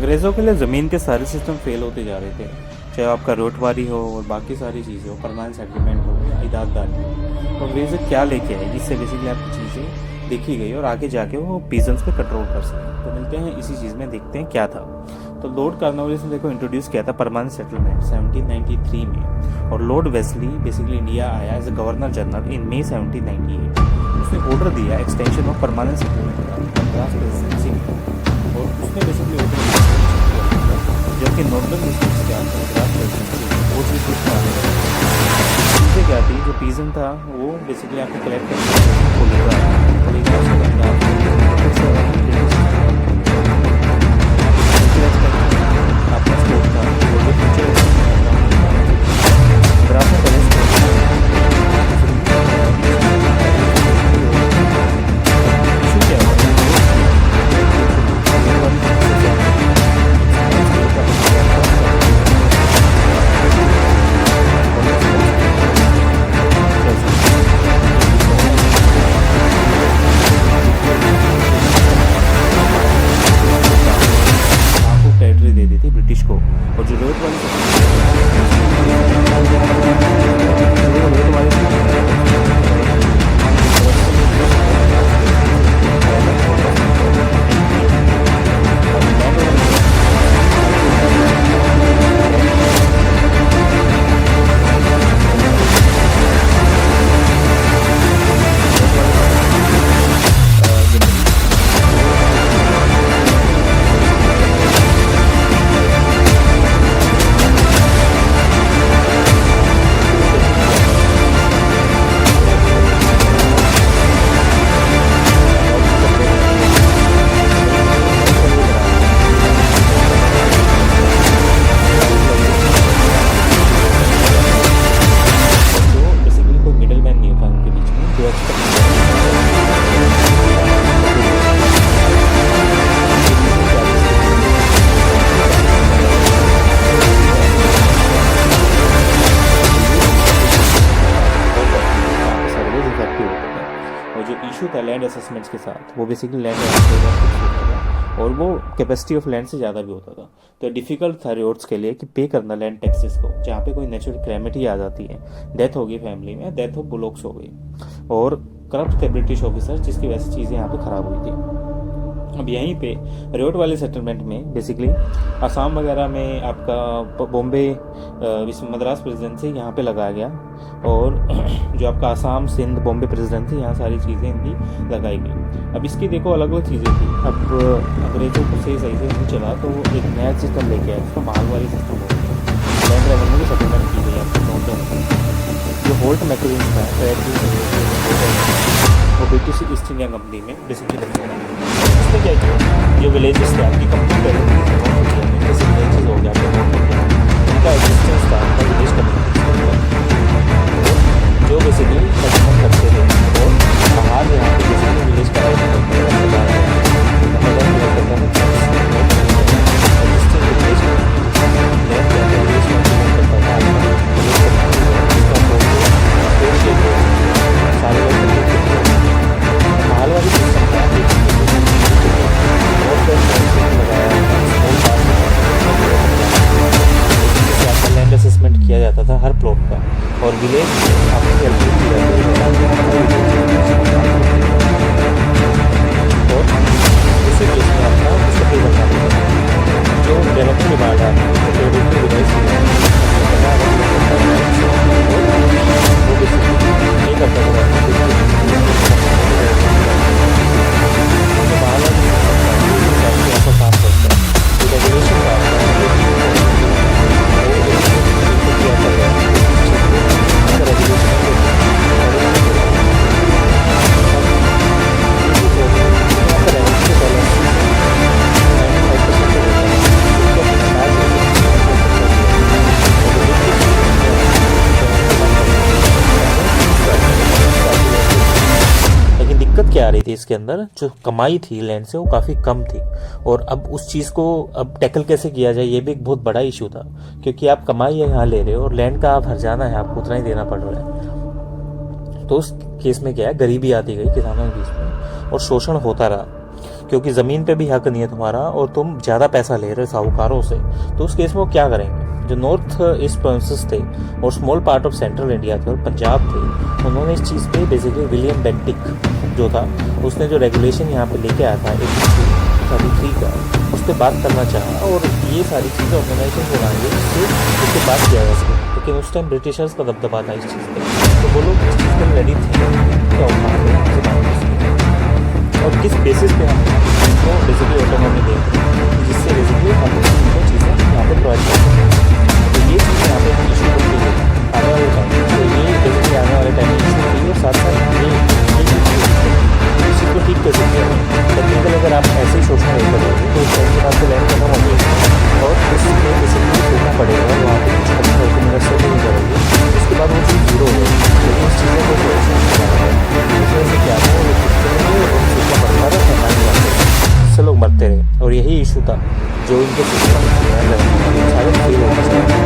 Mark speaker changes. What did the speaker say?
Speaker 1: अंग्रेज़ों के लिए ज़मीन के सारे सिस्टम फेल होते जा रहे थे, चाहे आपका रोटवारी हो और बाकी सारी चीज़ें हो, परमानेंट सेटलमेंट हो या इदाददारी हो। तो अंग्रेज़ क्या लेके आए जिससे बेसिकली आपकी चीज़ें देखी गई और आगे जाके वो पीजेंट्स पे कंट्रोल कर सकें। तो मिलते हैं इसी चीज़ में, देखते हैं क्या था। तो लॉर्ड कॉर्नवालिस ने देखो इंट्रोड्यूस किया था परमानेंट सेटलमेंट 1793 में, और लॉर्ड वेस्ली बेसिकली इंडिया आया as a governor general in May 1798। उसने ऑर्डर दिया एक्सटेंशन ऑफ परमानेंट सेटलमेंट का मद्रास प्रेसिडेंसी में, और उसने बेसिकली ऑर्डर दिया जो कि नॉर्दर्न डिस्ट्रिक्ट्स के अंदर मद्रास प्रेसिडेंसी वो चीज़ चीज़ें क्या थी। जो पीजन था वो बेसिकली आपको कलेक्ट करके दे दी थी ब्रिटिश को। और जो रेट वाली था लैंड असेसमेंट्स के साथ, वो बेसिकली लैंड और वो कैपेसिटी ऑफ लैंड से ज़्यादा भी होता था। तो डिफ़िकल्ट था रियोट्स के लिए कि पे करना लैंड टैक्सेस को, जहाँ पे कोई नेचुरल कैलेमिटी आ जाती है, डेथ हो गई फैमिली में, डेथ ऑफ बुलॉक्स हो गई, और करप्ट थे ब्रिटिश ऑफिसर, जिसकी वजह से चीज़ें यहाँ पे ख़राब हुई थी। अब यहीं पे रियोट वाले सेटलमेंट में बेसिकली असम वगैरह में आपका बॉम्बे मद्रास प्रेसिडेंसी यहाँ पे लगाया गया, और जो आपका असम सिंध बॉम्बे प्रेसिडेंसी यहाँ सारी चीज़ें इनकी लगाई गई। अब इसकी देखो अलग अलग चीज़ें थी। अब अंग्रेजों को सही से नहीं चला तो वो एक नया सिस्टम लेके आया, उसका मालवाड़ी सिस्टम हो गया, लैंड रेवेन्यू की सेटलमेंट की गई आपको। जो होल्ट मैकेनिज्म था वो ब्रिटिश ईस्ट इंडिया कंपनी में बेसिकली उसने क्या किया, जो विलेजेस थे आपकी कंप्लीट जैसे विलेजेस हो गया उनका एग्जिस्टेंस था, उनका विलेज कम्युनिटी जो बेसिकली सेटलमेंट करते थे, और बाहर यहाँ पे बेसिकली विलेज का किया जाता था हर प्लॉट का, और विलेज आपको कैलकुलेट किया और इसी केस में आपका उसको पे करना पड़ेगा। जो डेवलपमेंट डिमांड है वो बेसिकली ये करता था काम करता है रेगुलेशन का क्या आ रही थी इसके अंदर, जो कमाई थी लैंड से वो काफ़ी कम थी, और अब उस चीज़ को अब टैकल कैसे किया जाए ये भी एक बहुत बड़ा इशू था, क्योंकि आप कमाई यहाँ ले रहे हो और लैंड का आप हर्जाना है आपको उतना ही देना पड़ रहा है। तो उस केस में क्या है, गरीबी आती गई किसानों के बीच में और शोषण होता रहा। क्योंकि ज़मीन पे भी हक नहीं है तुम्हारा और तुम ज़्यादा पैसा ले रहे हो साहूकारों से, तो उस केस में वो क्या करेंगे? जो नॉर्थ ईस्ट प्रोविंसेस थे और small part of central India थे और पंजाब थे, उन्होंने इस चीज़ पे बेसिकली विलियम बेंटिक जो था उसने जो रेगुलेशन यहाँ पे लेके आया था 1833 का, उस पर बात करना चाहा और ये सारी चीज़ें ऑर्गेनाइजेशन बनाएंगे जिससे उससे बात किया जा सके। लेकिन उस टाइम ब्रिटिशर्स का दबदबा था इस चीज़ पे, तो वो लोग इस चीज़ के रेडी थे क्या और किस बेसिस पे हम तो बेसिकली ऑटोनॉमी देंगे, जिससे बेसिकली हम उनको चीज़ें यहाँ पे प्रोवाइड करते हैं। तो ये चीज़ यहाँ पे हम इशू करते हैं आने वाले टाइम में, तो ये बेसिकली आने वाले टाइम में इशू होगी और साथ साथ ये इस चीज़ को ठीक कैसे किया जाए। टेक्निकल अगर आप ऐसे ही सोचना नहीं करोगे तो उस टाइम के बाद तो लैंड खत्म हो जाएगी और उसमें बेसिकली सोचना पड़ेगा और वहाँ पर कुछ अच्छा डॉक्यूमेंट से नहीं करोगे, उसके बाद वो चीज़ जीरो हो जाएगी। लेकिन इस चीज़ों को इस वजह से क्या है वो सोचना पड़ता है, से लोग मरते रहे और यही इशू था जो इनके सिस्टम सारे फेल हो गए।